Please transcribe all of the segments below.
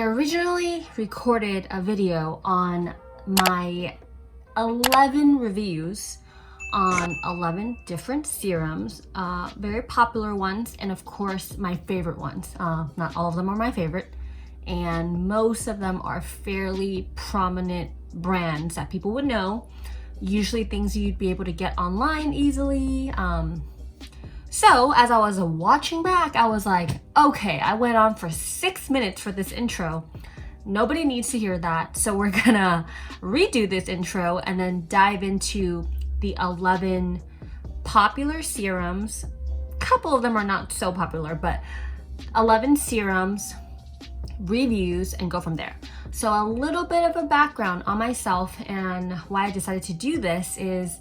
originally recorded a video on my 11 reviews on 11 different serums, very popular ones, and of course my favorite ones. Not all of them are my favorite, and most of them are fairly prominent brands that people would know, usually things you'd be able to get online easily. So as I was watching back, I was like, okay, I went on for 6 minutes for this intro. Nobody needs to hear that. So we're gonna redo this intro and then dive into the 11 popular serums. A couple of them are not so popular, but 11 serums, reviews, and go from there. So a little bit of a background on myself and why I decided to do this is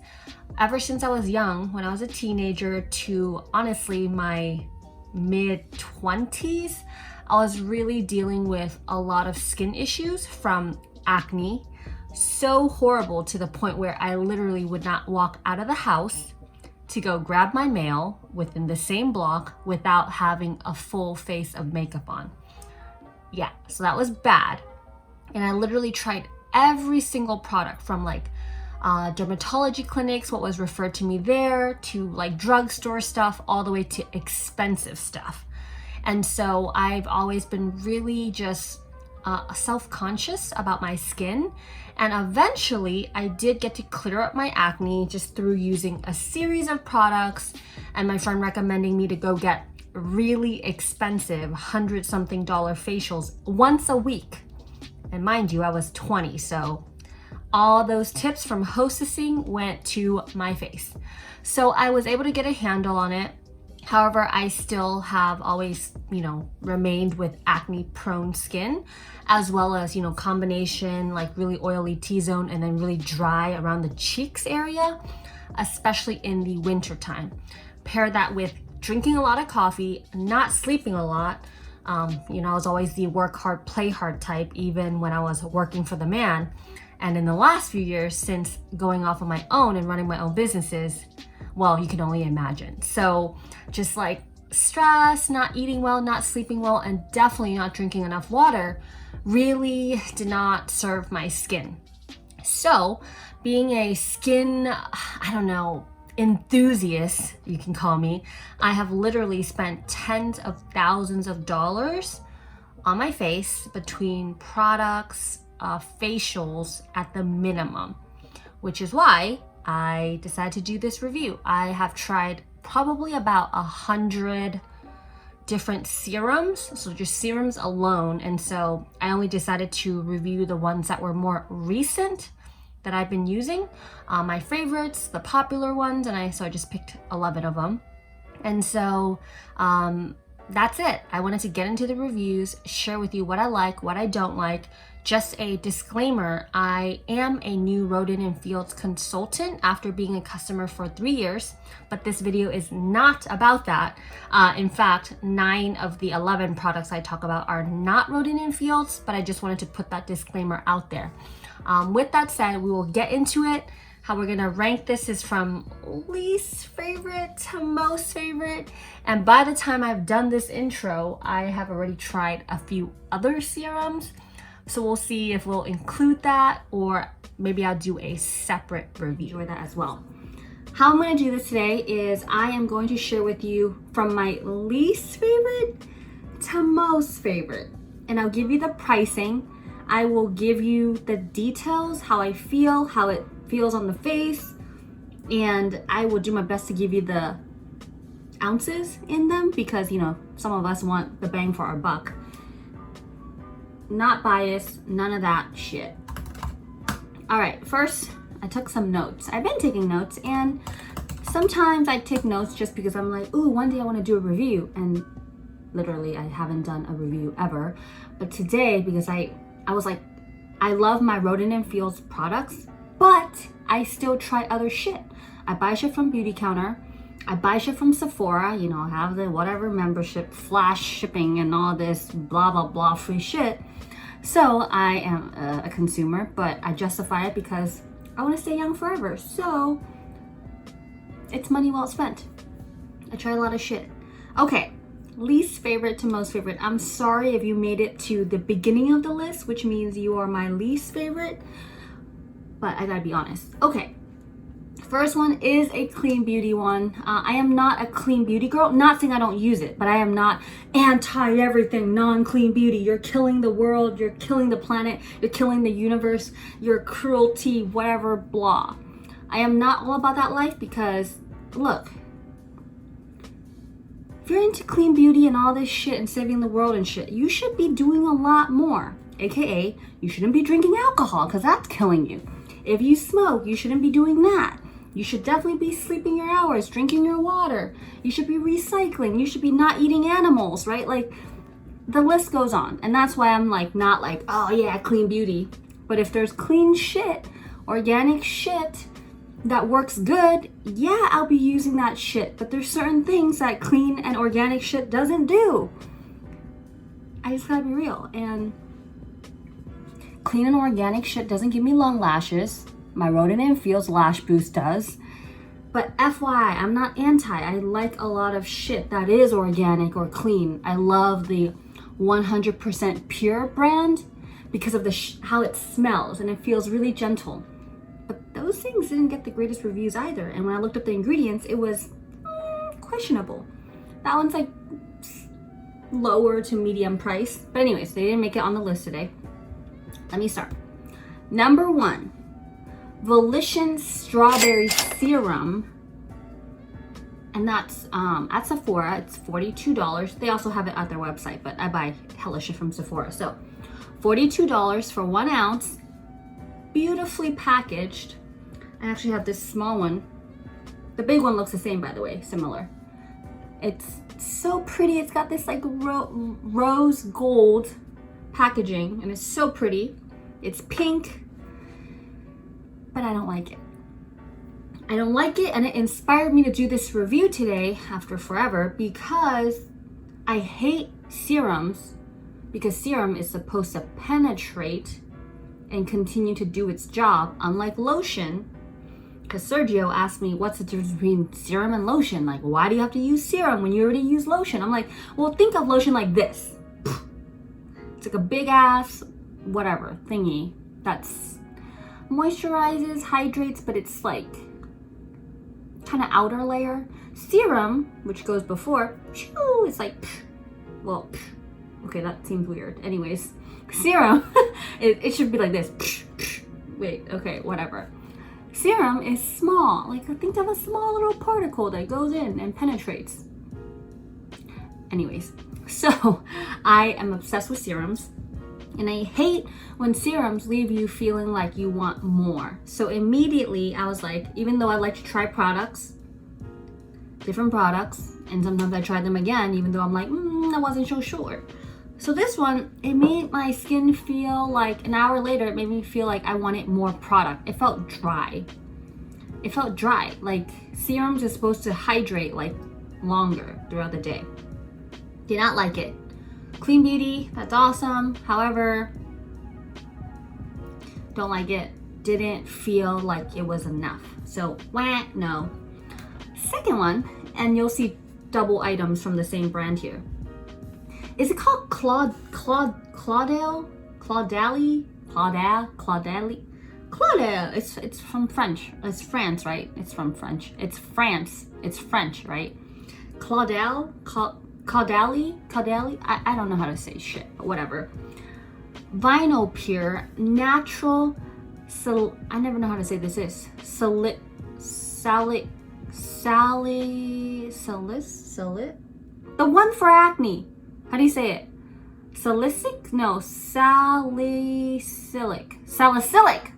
ever since I was young, when I was a teenager to honestly my mid-20s, I was really dealing with a lot of skin issues from acne, so horrible to the point where I literally would not walk out of the house to go grab my mail within the same block without having a full face of makeup on. Yeah, so that was bad. And I literally tried every single product from like dermatology clinics, what was referred to me there, to like drugstore stuff, all the way to expensive stuff. And so I've always been really just self-conscious about my skin. And eventually I did get to clear up my acne just through using a series of products and my friend recommending me to go get really expensive $100-something facials once a week. And mind you, I was 20, so all those tips from hostessing went to my face. So I was able to get a handle on it. However, I still have always, remained with acne prone skin, as well as, combination like really oily T-zone and then really dry around the cheeks area, especially in the winter time. Pair that with drinking a lot of coffee, not sleeping a lot. I was always the work hard, play hard type, even when I was working for the man. And in the last few years, since going off on my own and running my own businesses, well, you can only imagine. So just like stress, not eating well, not sleeping well, and definitely not drinking enough water really did not serve my skin. So being a skin, enthusiast, you can call me, I have literally spent tens of thousands of dollars on my face between products, facials at the minimum, which is why I decided to do this review. I have tried probably about 100 different serums, so just serums alone, and so I only decided to review the ones that were more recent that I've been using, my favorites, the popular ones, and so I just picked 11 of them. And so that's it. I wanted to get into the reviews, share with you what I like, what I don't like. Just a disclaimer, I am a new Rodent and Fields consultant after being a customer for 3 years, but this video is not about that. In fact, 9 of the 11 products I talk about are not Rodent and Fields, but I just wanted to put that disclaimer out there. With that said, we will get into it. How we're gonna rank this is from least favorite to most favorite. And by the time I've done this intro, I have already tried a few other serums. So we'll see if we'll include that, or maybe I'll do a separate review of that as well. How I'm gonna do this today is I am going to share with you from my least favorite to most favorite. And I'll give you the pricing. I will give you the details, how I feel, how it feels on the face, and I will do my best to give you the ounces in them because, some of us want the bang for our buck. Not biased, none of that shit. All right, first, I took some notes. I've been taking notes, and sometimes I take notes just because I'm like, ooh, one day I want to do a review, and literally I haven't done a review ever. But today, because I was like, I love my Rodent and Fields products, but I still try other shit. I buy shit from Beauty Counter. I buy shit from Sephora, have the whatever membership, flash shipping, and all this blah, blah, blah free shit. So I am a consumer, but I justify it because I want to stay young forever. So it's money well spent. I try a lot of shit. Okay, least favorite to most favorite. I'm sorry if you made it to the beginning of the list, which means you are my least favorite, but I gotta be honest. Okay, first one is a clean beauty one. I am not a clean beauty girl. Not saying I don't use it, but I am not anti everything non-clean beauty. You're killing the world, you're killing the planet, you're killing the universe, you're cruelty, whatever, blah. I am not all about that life because, look, if you're into clean beauty and all this shit and saving the world and shit, you should be doing a lot more. AKA, you shouldn't be drinking alcohol because that's killing you. If you smoke, you shouldn't be doing that. You should definitely be sleeping your hours, drinking your water. You should be recycling. You should be not eating animals, right? Like, the list goes on. And that's why I'm like, not like, oh yeah, clean beauty. But if there's clean shit, organic shit that works good, yeah, I'll be using that shit. But there's certain things that clean and organic shit doesn't do. I just gotta be real. And clean and organic shit doesn't give me long lashes. My Rodent Infused Lash Boost does. But FYI, I'm not anti. I like a lot of shit that is organic or clean. I love the 100% Pure brand because of the how it smells and it feels really gentle. But those things didn't get the greatest reviews either. And when I looked up the ingredients, it was questionable. That one's like lower to medium price. But anyways, they didn't make it on the list today. Let me start. Number 1, Volition Strawberry Serum. And that's at Sephora. It's $42. They also have it at their website, but I buy hella shit from Sephora. So $42 for 1 ounce. Beautifully packaged. I actually have this small one. The big one looks the same, by the way, similar. It's so pretty. It's got this like rose gold packaging and it's so pretty. It's pink, but I don't like it. I don't like it, and it inspired me to do this review today after forever because I hate serums, because serum is supposed to penetrate and continue to do its job, unlike lotion. Because Sergio asked me, what's the difference between serum and lotion? Like, why do you have to use serum when you already use lotion? I'm like, well, think of lotion like this. It's like a big ass, whatever, thingy that's moisturizes, hydrates, but it's like kind of outer layer. Serum, which goes before, it's like, well, okay, that seems weird. Anyways, serum, it should be like this. Wait, okay, whatever. Serum is small. Like, think of a small little particle that goes in and penetrates. Anyways, so I am obsessed with serums. And I hate when serums leave you feeling like you want more. So immediately I was like, even though I like to try products, different products, and sometimes I try them again, even though I'm like, I wasn't so sure. So this one, it made my skin feel like, an hour later, it made me feel like I wanted more product. It felt dry. It felt dry. Like, serums is supposed to hydrate like longer throughout the day. Did not like it. Clean beauty, that's awesome. However, don't like it. Didn't feel like it was enough. So, no. Second one, and you'll see double items from the same brand here. Is it called Caudalie? It's from French. It's France, right? It's from French. It's France. It's French, right? Caudalie? I don't know how to say shit, but whatever. Vinopure natural I never know how to say this is. Salicylic. The one for acne. How do you say it? Salicylic? No, salicylic. Salicylic?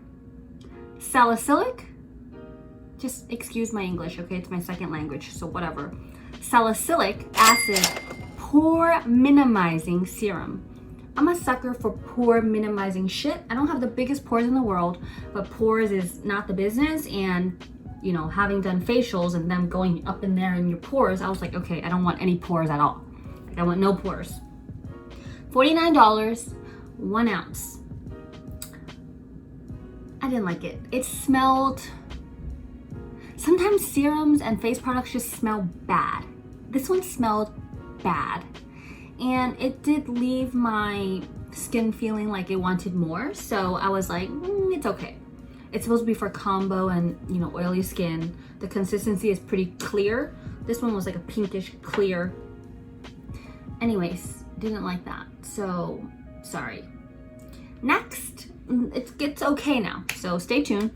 Just excuse my English, okay? It's my second language, so whatever. Salicylic acid pore minimizing serum. I'm a sucker for pore minimizing shit. I don't have the biggest pores in the world, but pores is not the business. And, you know, having done facials and them going up in there in your pores, I was like, okay, I don't want any pores at all. Like, I want no pores. $49, 1 ounce. I didn't like it. It smelled, sometimes serums and face products just smell bad. This one smelled bad. And it did leave my skin feeling like it wanted more. So I was like, it's okay. It's supposed to be for combo and, you know, oily skin. The consistency is pretty clear. This one was like a pinkish clear. Anyways, didn't like that. So, sorry. Next, it gets okay now. So stay tuned.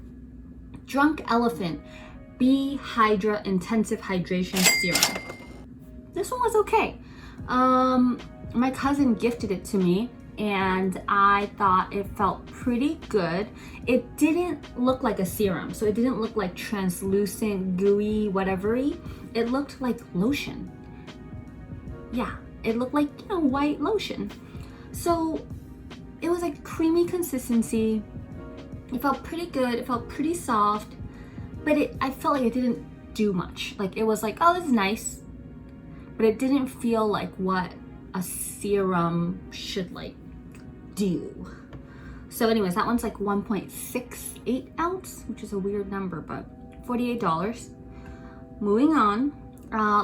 Drunk Elephant B-Hydra Intensive Hydration Serum. This one was okay. My cousin gifted it to me and I thought it felt pretty good. It didn't look like a serum, so it didn't look like translucent, gooey, whatever-y. It looked like lotion. Yeah, it looked like, you know, white lotion. So it was like creamy consistency. It felt pretty good. It felt pretty soft, but I felt like it didn't do much. Like it was like, oh, this is nice, but it didn't feel like what a serum should like do. So anyways, that one's like 1.68 ounce, which is a weird number, but $48. Moving on,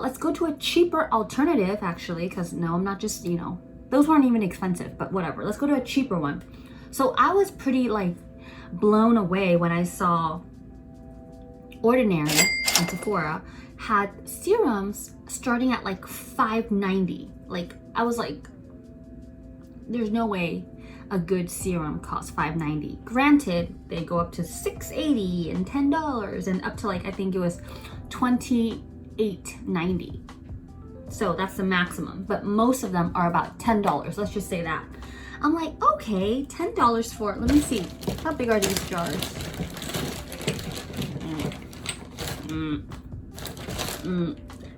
let's go to a cheaper alternative actually, because no, I'm not just, you know, those weren't even expensive, but whatever. Let's go to a cheaper one. So I was pretty like blown away when I saw Ordinary on Sephora had serums starting at like $5.90. Like I was like, there's no way a good serum costs $5.90. Granted, they go up to $6.80 and $10 and up to like, I think it was $28.90. So that's the maximum, but most of them are about $10. Let's just say that. I'm like, okay, $10 for, let me see, how big are these jars?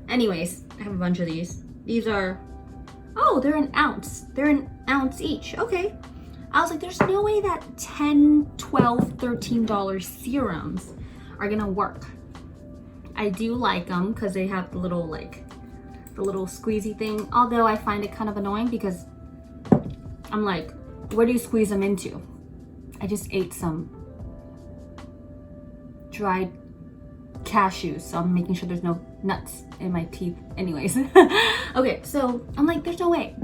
Anyways, I have a bunch of these. These are, oh, they're an ounce. They're an ounce each. Okay. I was like, there's no way that $10, $12, $13 serums are gonna work. I do like them because they have the little like, the little squeezy thing. Although I find it kind of annoying because I'm like, where do you squeeze them into? I just ate some dried cashews, so I'm making sure there's no nuts in my teeth. Anyways, okay, so I'm like, there's no way.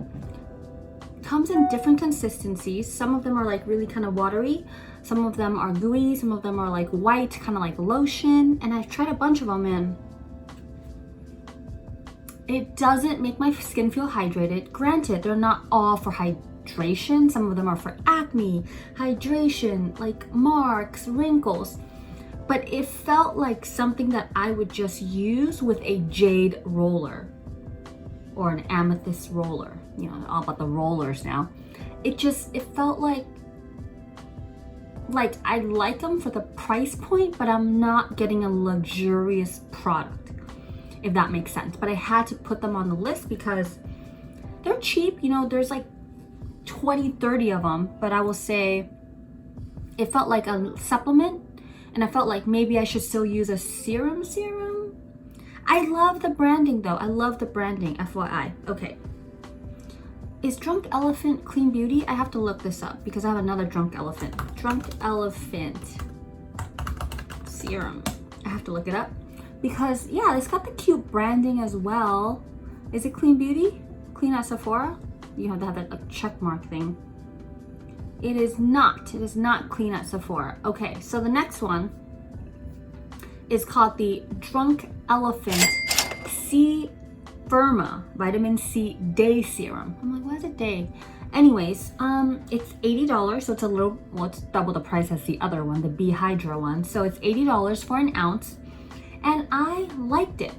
Comes in different consistencies. Some of them are like really kind of watery. Some of them are gooey. Some of them are like white, kind of like lotion. And I've tried a bunch of them and it doesn't make my skin feel hydrated. Granted, they're not all for hydration. Some of them are for acne, hydration, like marks, wrinkles. But it felt like something that I would just use with a jade roller or an amethyst roller. You know, all about the rollers now. It felt like I like them for the price point, but I'm not getting a luxurious product, if that makes sense. But I had to put them on the list because they're cheap. You know, there's like 20, 30 of them, but I will say it felt like a supplement. And I felt like maybe I should still use a serum. I love the branding though. I love the branding, FYI. Okay. Is Drunk Elephant Clean Beauty? I have to look this up because I have another Drunk Elephant. Drunk Elephant serum. I have to look it up because yeah, it's got the cute branding as well. Is it Clean Beauty? Clean at Sephora? You have to have that like, check mark thing. It is not. It is not Clean at Sephora. Okay, so the next one is called the Drunk Elephant C-firma Vitamin C Day Serum. I'm like, why is it day? Anyways, it's $80, so it's a little, well, it's double the price as the other one, the B-Hydra one. So it's $80 for an ounce, and I liked it.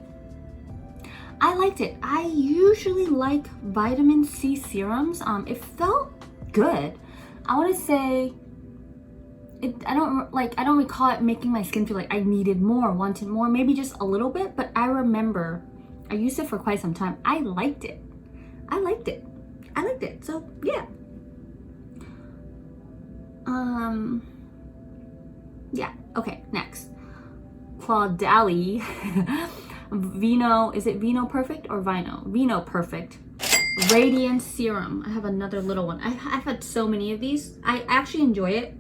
I usually like vitamin C serums. It felt good. I want to say, I don't recall it making my skin feel like I needed more, wanted more, maybe just a little bit, but I remember I used it for quite some time. I liked it. So yeah. Yeah, okay, next. Caudalie. Is it Vino Perfect or Vino? Vino Perfect. Radiant Serum. I have another little one. I've had so many of these. I actually enjoy it.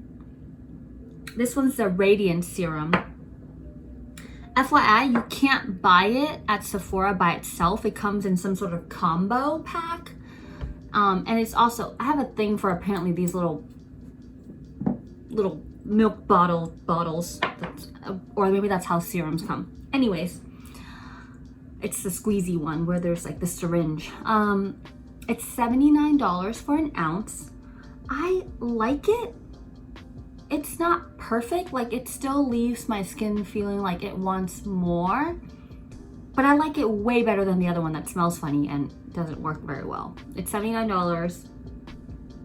This one's the Radiant Serum. FYI, you can't buy it at Sephora by itself. It comes in some sort of combo pack. And it's also, I have a thing for apparently these little milk bottles, or maybe that's how serums come. Anyways, it's the squeezy one where there's like the syringe. It's $79 for an ounce. I like it. It's not perfect, like it still leaves my skin feeling like it wants more, but I like it way better than the other one that smells funny and doesn't work very well. It's $79,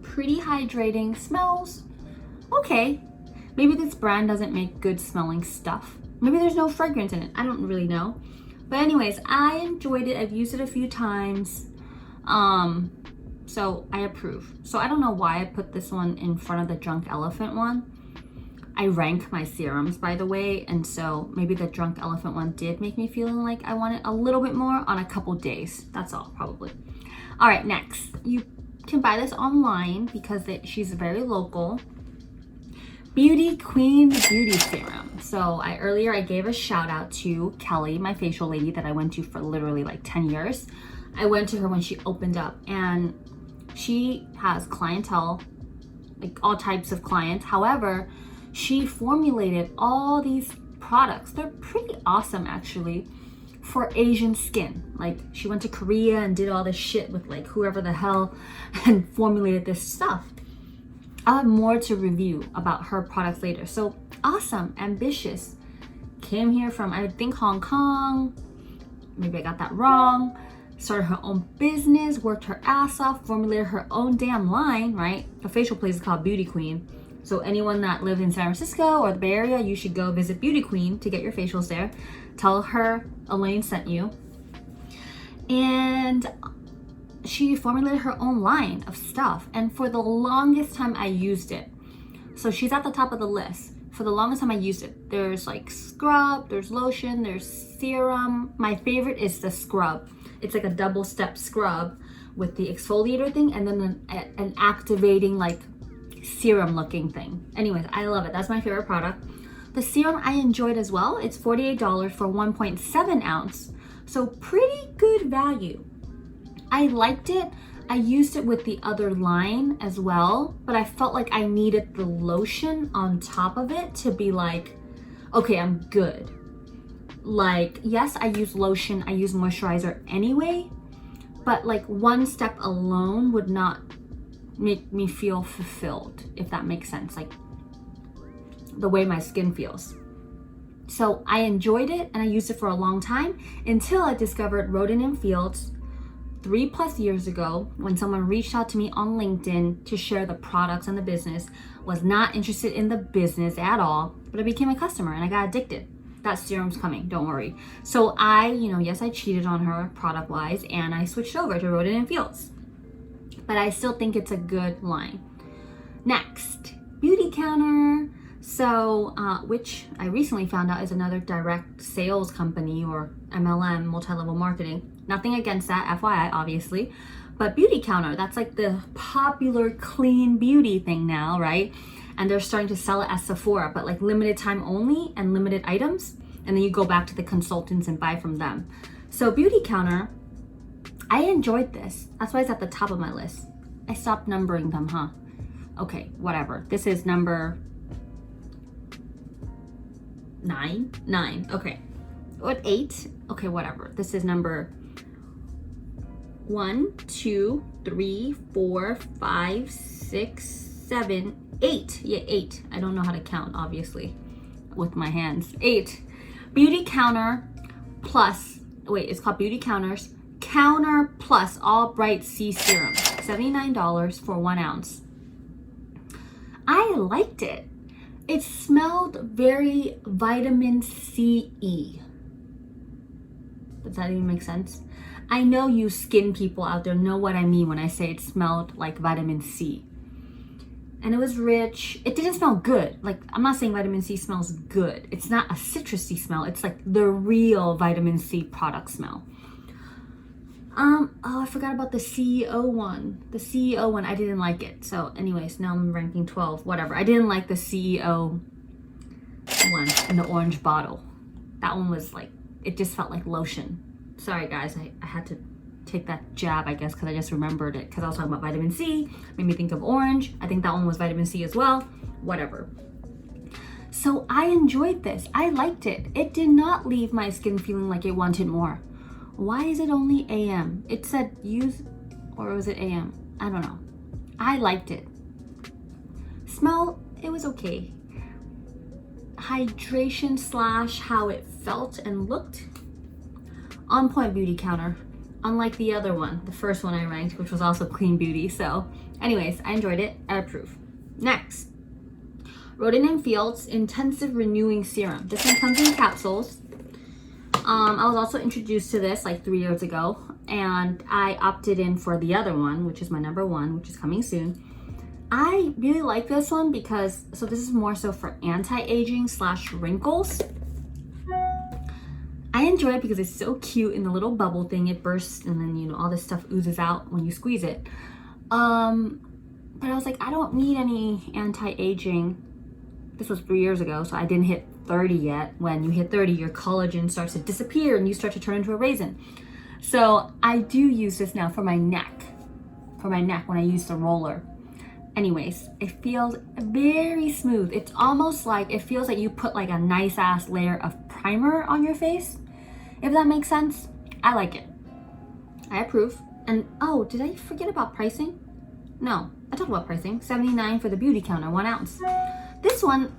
pretty hydrating, smells okay. Maybe this brand doesn't make good smelling stuff. Maybe there's no fragrance in it, I don't really know. But anyways, I enjoyed it, I've used it a few times. So I approve. So I don't know why I put this one in front of the Drunk Elephant one. I rank my serums, by the way, and so maybe the Drunk Elephant one did make me feeling like I wanted a little bit more on a couple days. That's all, probably. All right, next. You can buy this online because she's very local. Beauty Queen Beauty Serum. So earlier I gave a shout out to Kelly, my facial lady that I went to for literally like 10 years. I went to her when she opened up, and she has clientele, like all types of clients. However, she formulated all these products. They're pretty awesome actually for Asian skin. Like she went to Korea and did all this shit with like whoever the hell and formulated this stuff. I'll have more to review about her products later. So awesome, ambitious. Came here from, I think, Hong Kong. Maybe I got that wrong. Started her own business, worked her ass off, formulated her own damn line, right? The facial place is called Beauty Queen. So anyone that lives in San Francisco or the Bay Area, you should go visit Beauty Queen to get your facials there. Tell her Elaine sent you. And she formulated her own line of stuff. And for the longest time I used it. So she's at the top of the list. For the longest time I used it. There's like scrub, there's lotion, there's serum. My favorite is the scrub. It's like a double step scrub with the exfoliator thing and then an activating like serum looking thing. Anyways, I love it. That's my favorite product. The serum I enjoyed as well. It's $48 for 1.7 ounce. So pretty good value. I liked it. I used it with the other line as well, but I felt like I needed the lotion on top of it to be like, okay, I'm good. Like, yes, I use lotion, I use moisturizer anyway, but like one step alone would not make me feel fulfilled, if that makes sense, like the way my skin feels. So I enjoyed it and I used it for a long time until I discovered Rodent and Fields 3+ years ago when someone reached out to me on LinkedIn to share the products and the business. Was not interested in the business at all, but I became a customer and I got addicted. That serum's coming, don't worry. So I, yes, I cheated on her product wise and I switched over to Rodent and Fields. But I still think it's a good line. Next, Beauty Counter. So, which I recently found out is another direct sales company or MLM, multi-level marketing. Nothing against that, FYI, obviously. But Beauty Counter, that's like the popular clean beauty thing now, right? And they're starting to sell it at Sephora, but like limited time only and limited items. And then you go back to the consultants and buy from them. So Beauty Counter, I enjoyed this. That's why it's at the top of my list. I stopped numbering them, huh? Okay, whatever. This is number 9. Okay. What, 8? Okay, whatever. This is number 1, 2, 3, 4, 5, 6, 7, 8. Yeah, 8. I don't know how to count, obviously, with my hands. 8. Beauty Counter Plus. Wait, it's called Beauty Counters. Counter Plus All Bright C Serum. $79 for 1 ounce. I liked it. It smelled very vitamin C-E. Does that even make sense? I know you skin people out there know what I mean when I say it smelled like vitamin C. And it was rich. It didn't smell good. Like, I'm not saying vitamin C smells good. It's not a citrusy smell. It's like the real vitamin C product smell. Oh, I forgot about the C.E.O. one. The C.E.O. one, I didn't like it. So anyways, now I'm ranking 12, whatever. I didn't like the C.E.O. one in the orange bottle. That one was like, it just felt like lotion. Sorry guys, I had to take that jab, I guess, because I just remembered it because I was talking about vitamin C. Made me think of orange. I think that one was vitamin C as well. Whatever. So I enjoyed this. I liked it. It did not leave my skin feeling like it wanted more. Why is it only AM? It said use, or was it AM? I don't know. I liked it. Smell, it was okay. Hydration slash how it felt and looked, on point beauty counter. Unlike the other one, the first one I ranked, which was also clean beauty. So anyways, I enjoyed it. I approve. Next, Rodent & Field's Intensive Renewing Serum. This one comes in capsules. I was also introduced to this like 3 years ago, and I opted in for the other one, which is my number one, which is coming soon. I really like this one because, so this is more so for anti-aging slash wrinkles. I enjoy it because it's so cute in the little bubble thing. It bursts and then, you know, all this stuff oozes out when you squeeze it. But I was like, I don't need any anti-aging. This was 3 years ago, so I didn't hit 30 yet. When you hit 30, your collagen starts to disappear and you start to turn into a raisin. So I do use this now for my neck. For my neck when I use the roller. Anyways, it feels very smooth. It's almost like, it feels like you put like a nice ass layer of primer on your face. If that makes sense. I like it. I approve. And oh, did I forget about pricing? No, I talked about pricing. $79 for the beauty counter, 1 ounce. This one,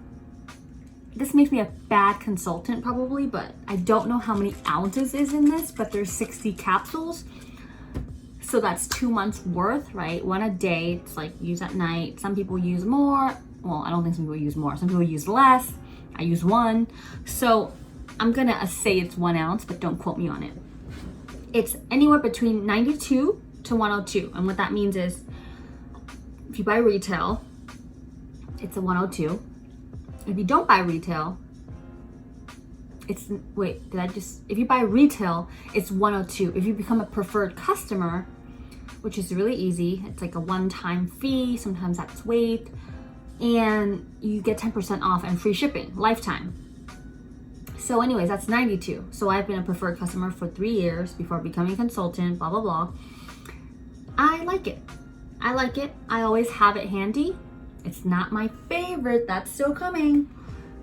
this makes me a bad consultant probably, but I don't know how many ounces is in this, but there's 60 capsules. So that's 2 months worth, right? 1 a day. It's like use at night. Some people use more. Well, I don't think some people use more. Some people use less. I use 1. So I'm gonna say it's 1 ounce, but don't quote me on it. It's anywhere between 92 to 102. And what that means is if you buy retail, it's a 102. If you don't buy retail, it's, wait, did I just, if you buy retail, it's 102. If you become a preferred customer, which is really easy, it's like a one-time fee, sometimes that's waived, and you get 10% off and free shipping, lifetime. So anyways, that's 92. So I've been a preferred customer for 3 years before becoming a consultant, blah, blah, blah. I like it. I like it. I always have it handy. It's not my favorite, that's still coming.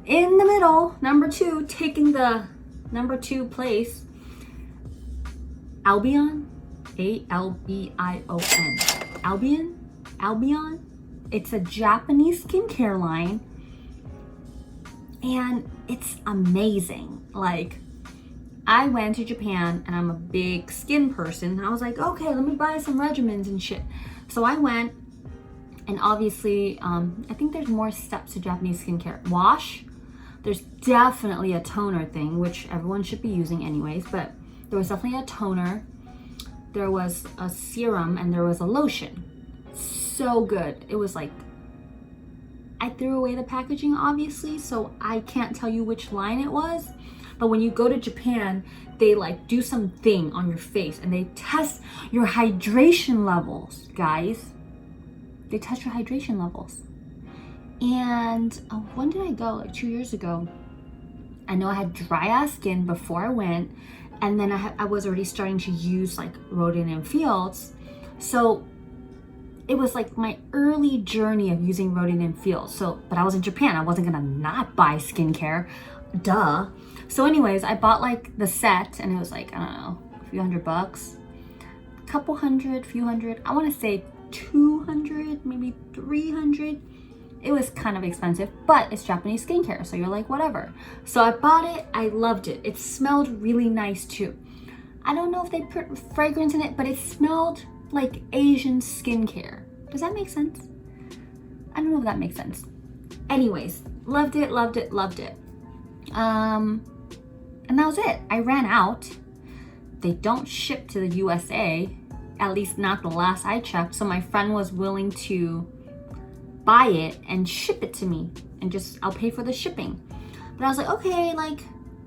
In the middle, number 2, taking the number 2 place, Albion, A-L-B-I-O-N. Albion. It's a Japanese skincare line, and it's amazing. Like, I went to Japan, and I'm a big skin person. I was like, okay, let me buy some regimens and shit. So I went, and obviously, I think there's more steps to Japanese skincare. Wash. There's definitely a toner thing, which everyone should be using anyways, but there was definitely a toner. There was a serum and there was a lotion. So good. It was like, I threw away the packaging obviously, so I can't tell you which line it was, but when you go to Japan, they like do something on your face and they test your hydration levels, guys. They test your hydration levels. And when did I go? Like 2 years ago. I know I had dry ass skin before I went, and then I was already starting to use like Rodent & Field's. So it was like my early journey of using Rodent & Field's. So, but I was in Japan. I wasn't gonna not buy skincare, duh. So anyways, I bought like the set, and it was like, I don't know, a few $100, a couple hundred, few hundred. I want to say 200, maybe 300. It was kind of expensive, but it's Japanese skincare, so you're like, whatever. So I bought it, I loved it. It smelled really nice too. I don't know if they put fragrance in it, but it smelled like Asian skincare. Does that make sense? I don't know if that makes sense. Anyways, loved it, loved it, loved it. And that was it. I ran out. They don't ship to the USA, at least not the last I checked, so my friend was willing to buy it and ship it to me, and just I'll pay for the shipping. But I was like, okay, like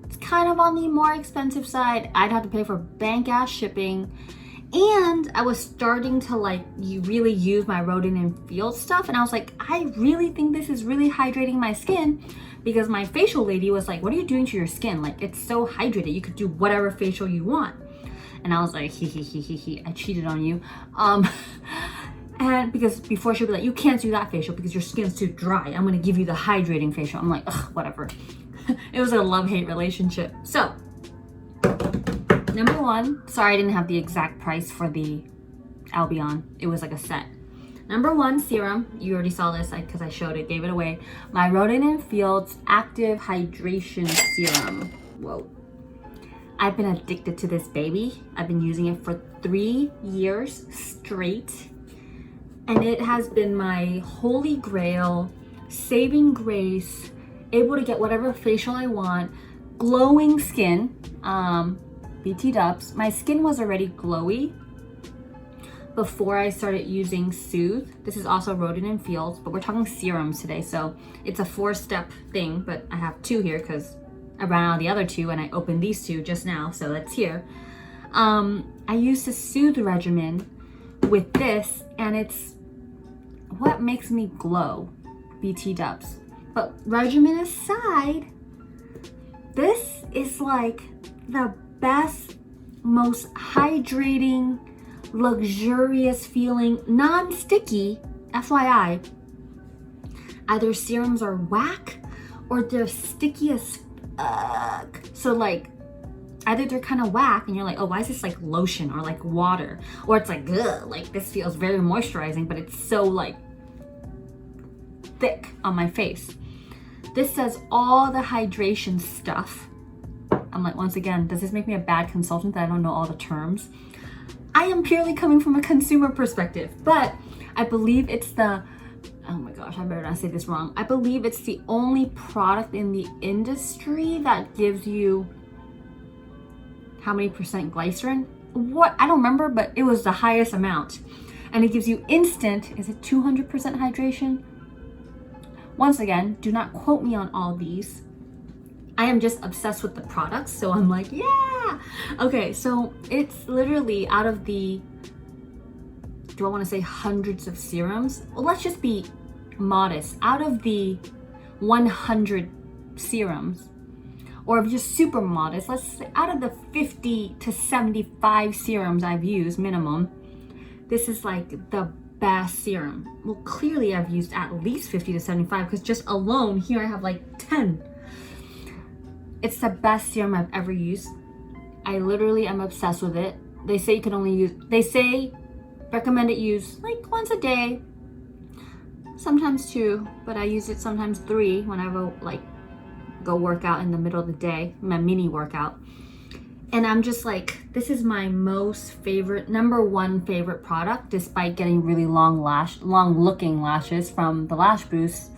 it's kind of on the more expensive side. I'd have to pay for bank ass shipping, And I was starting to like really use my Rodent and Field stuff, and I was like, I really think this is really hydrating my skin, because my facial lady was like, what are you doing to your skin? Like, it's so hydrated, you could do whatever facial you want. And I was like, he, I cheated on you. And because before she'd be like, you can't do that facial because your skin's too dry, I'm gonna give you the hydrating facial. I'm like, ugh, whatever. It was a love-hate relationship. So number one, sorry I didn't have the exact price for the Albion. It was like a set. Number one, serum. You already saw this because I showed it, gave it away. My Rodent and Fields Active Hydration Serum. Whoa. I've been addicted to this baby. I've been using it for 3 years straight. And it has been my holy grail, saving grace, able to get whatever facial I want, glowing skin, BT dubs. My skin was already glowy before I started using Soothe. This is also Rodent and Fields, but we're talking serums today, so it's a 4-step thing, but I have 2 here because I ran out of the other 2 and I opened these 2 just now, so that's here. I used the Soothe regimen with this, and it's what makes me glow, BT dubs. But regimen aside, this is like the best, most hydrating, luxurious feeling, non-sticky, FYI. Either serums are whack or they're sticky as fuck. So like, either they're kind of whack and you're like, oh, why is this like lotion or like water? Or it's like, ugh, like this feels very moisturizing, but it's so like thick on my face. This does all the hydration stuff. I'm like, once again, does this make me a bad consultant that I don't know all the terms? I am purely coming from a consumer perspective, but I believe it's the, oh my gosh, I better not say this wrong. I believe it's the only product in the industry that gives you how many percent glycerin? What? I don't remember, but it was the highest amount. And it gives you instant, is it 200% hydration? Once again, do not quote me on all these. I am just obsessed with the products, so I'm like, yeah! Okay, so it's literally out of the, do I want to say hundreds of serums? Well, let's just be modest. Out of the 100 serums, or if you're super modest, let's say out of the 50 to 75 serums I've used minimum, this is like the best serum. Well, clearly I've used at least 50 to 75 because just alone here I have like 10. It's the best serum I've ever used. I literally am obsessed with it. They say you can only use, they say recommended use like once a day, sometimes 2, but I use it sometimes 3 when I go work out in the middle of the day, my mini workout. And I'm just like, this is my most favorite, number 1 favorite product, despite getting really long looking lashes from the Lash Boost.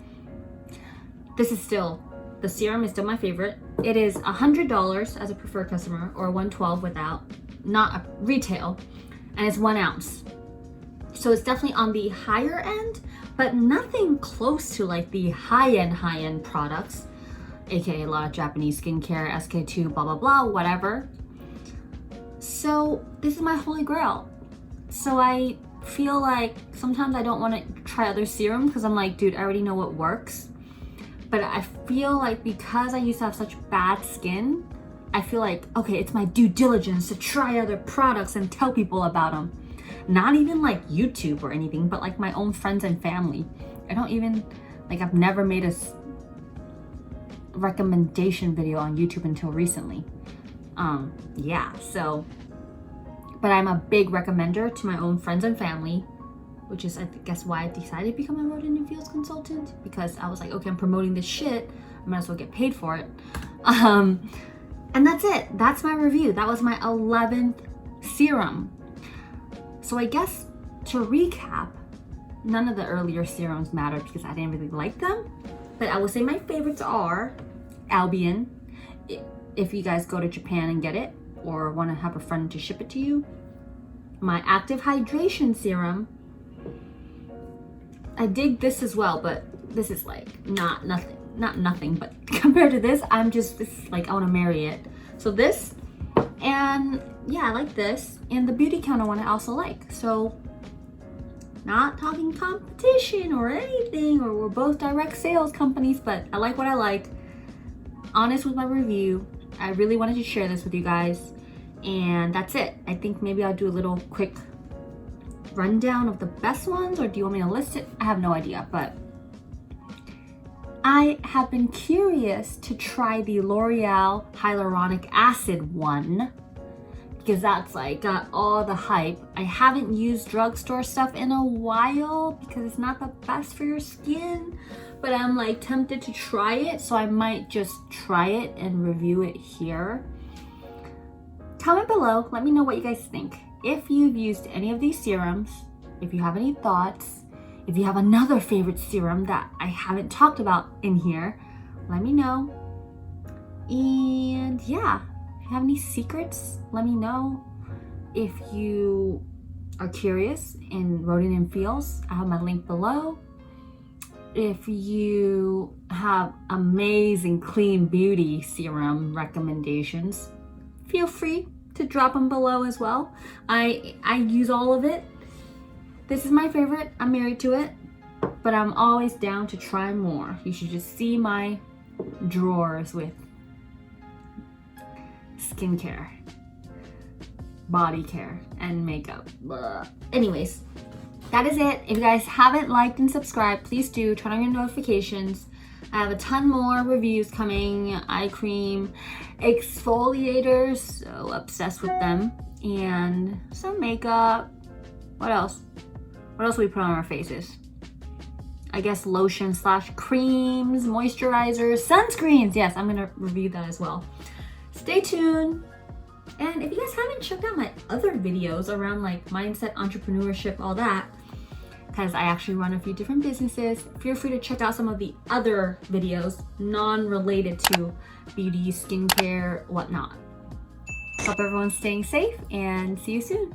This is still, the serum is still my favorite. It is $100 as a preferred customer, or $112 without, not a retail, and it's 1 ounce. So it's definitely on the higher end, but nothing close to like the high-end products, aka a lot of Japanese skincare, SK2, blah, blah, blah, whatever. So this is my holy grail. So I feel like sometimes I don't want to try other serums because I'm like, dude, I already know what works. But I feel like because I used to have such bad skin, I feel like, okay, it's my due diligence to try other products and tell people about them. Not even like YouTube or anything, but like my own friends and family. I don't even, like I've never made a recommendation video on YouTube until recently. Yeah, so, but I'm a big recommender to my own friends and family, which is, I guess, why I decided to become a Rodent and Fields consultant, because I was like, okay, I'm promoting this shit, I might as well get paid for it. And that's it. That's my review. That was my 11th serum. So I guess to recap, none of the earlier serums mattered because I didn't really like them, but I would say my favorites are Albion, if you guys go to Japan and get it, or want to have a friend to ship it to you. My Active Hydration Serum, I dig this as well, but this is like not nothing, but compared to this, I'm just, this is like, I want to marry it. So this, and yeah, I like this. And the beauty counter one I also like. So not talking competition or anything, or we're both direct sales companies, but I like what I like. Honest with my review. I really wanted to share this with you guys. And that's it. I think maybe I'll do a little quick rundown of the best ones, or do you want me to list it? I have no idea, but I have been curious to try the L'Oreal Hyaluronic Acid one, because that's like got all the hype. I haven't used drugstore stuff in a while because it's not the best for your skin, but I'm like tempted to try it, so I might just try it and review it here. Tell me below, let me know what you guys think. If you've used any of these serums, if you have any thoughts, if you have another favorite serum that I haven't talked about in here, let me know. And yeah, if you have any secrets, let me know. If you are curious in Rodent and Feels, I have my link below. If you have amazing clean beauty serum recommendations, feel free to drop them below as well. I use all of it. This is my favorite. I'm married to it, but I'm always down to try more. You should just see my drawers with skincare, body care, and makeup. Blah. Anyways, that is it. If you guys haven't liked and subscribed, please do turn on your notifications. I have a ton more reviews coming. Eye cream, exfoliators, so obsessed with them, and some makeup. What else? What else do we put on our faces? I guess lotion / creams, moisturizers, sunscreens. Yes, I'm gonna review that as well. Stay tuned. And if you guys haven't checked out my other videos around like mindset, entrepreneurship, all that, because I actually run a few different businesses, feel free to check out some of the other videos non-related to beauty, skincare, whatnot. Hope everyone's staying safe, and see you soon.